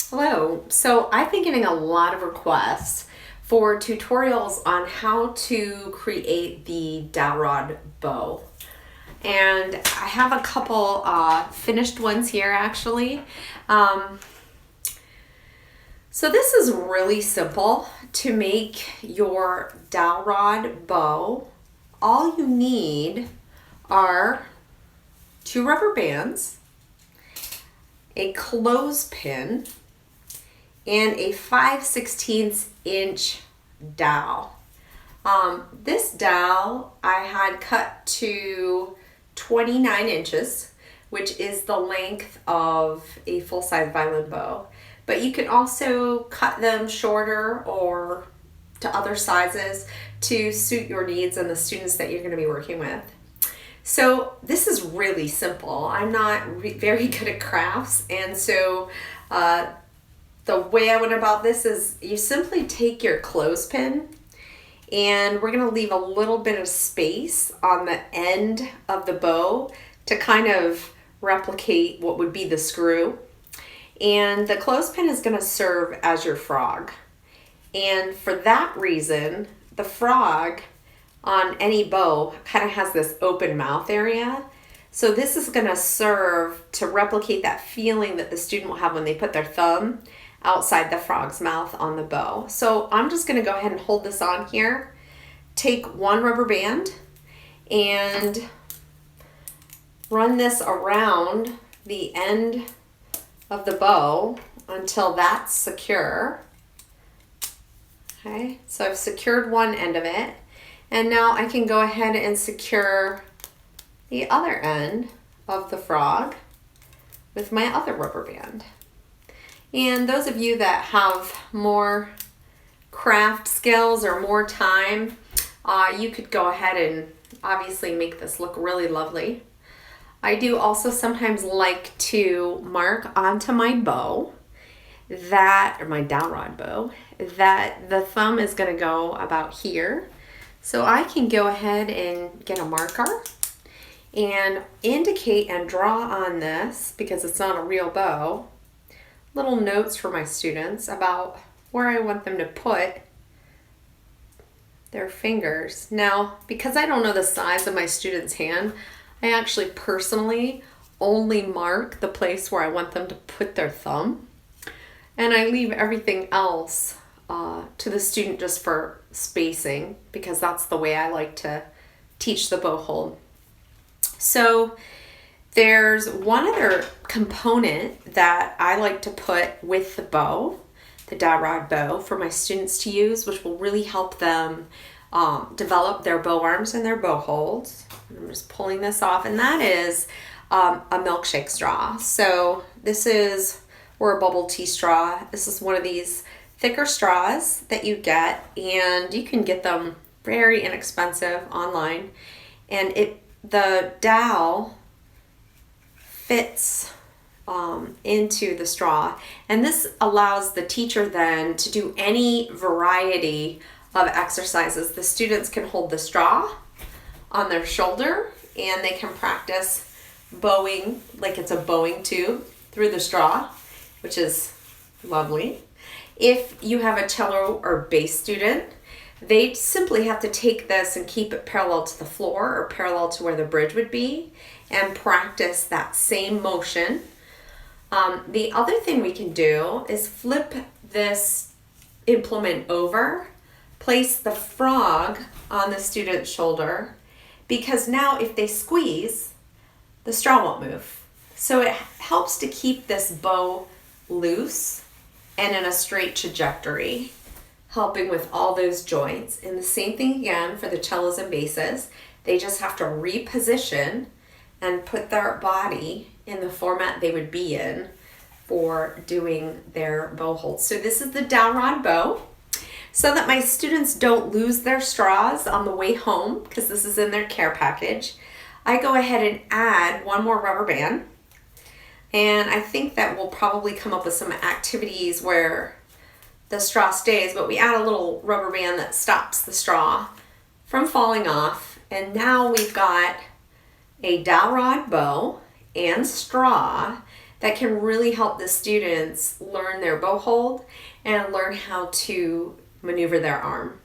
Hello. So I've been getting a lot of requests for tutorials on how to create the Dowel Rod Bow. And I have a couple finished ones here actually. So this is really simple to make your Dowel Rod Bow. All you need are 2 rubber bands, a clothespin, and a 5/16 inch dowel. This dowel I had cut to 29 inches, which is the length of a full-size violin bow. But you can also cut them shorter or to other sizes to suit your needs and the students that you're going to be working with. So this is really simple. I'm not very good at crafts, and so the way I went about this is you simply take your clothespin, and we're going to leave a little bit of space on the end of the bow to kind of replicate what would be the screw. And the clothespin is going to serve as your frog. And for that reason, the frog on any bow kind of has this open mouth area. So this is going to serve to replicate that feeling that the student will have when they put their thumb outside the frog's mouth on the bow. So I'm just going to go ahead and hold this on here. Take 1 rubber band and run this around the end of the bow until that's secure. Okay, so I've secured one end of it, and now I can go ahead and secure the other end of the frog with my other rubber band. And those of you that have more craft skills or more time, you could go ahead and obviously make this look really lovely. I do also sometimes like to mark onto my bow or my dowel rod bow, that the thumb is going to go about here. So I can go ahead and get a marker and indicate and draw on this, because it's not a real bow, little notes for my students about where I want them to put their fingers. Now, because I don't know the size of my student's hand, I actually personally only mark the place where I want them to put their thumb, and I leave everything else to the student just for spacing, because that's the way I like to teach the bow hold. So there's one other component that I like to put with the bow, the Dowel Rod Bow, for my students to use, which will really help them develop their bow arms and their bow holds. I'm just pulling this off, and that is a milkshake straw. So this is, or a bubble tea straw. This is one of these thicker straws that you get, and you can get them very inexpensive online. And the dowel fits into the straw, and this allows the teacher then to do any variety of exercises. The students can hold the straw on their shoulder, and they can practice bowing like it's a bowing tube through the straw, which is lovely. If you have a cello or bass student, they simply have to take this and keep it parallel to the floor or parallel to where the bridge would be and practice that same motion. The other thing we can do is flip this implement over, place the frog on the student's shoulder, because now if they squeeze, the straw won't move. So it helps to keep this bow loose and in a straight trajectory, helping with all those joints. And the same thing again for the cellos and basses. They just have to reposition and put their body in the format they would be in for doing their bow holds. So this is the Dowel Rod Bow. So that my students don't lose their straws on the way home, because this is in their care package, I go ahead and add 1 more rubber band. And I think that we'll probably come up with some activities where the straw stays, but we add a little rubber band that stops the straw from falling off. And now we've got a dowel rod bow and straw that can really help the students learn their bow hold and learn how to maneuver their arm.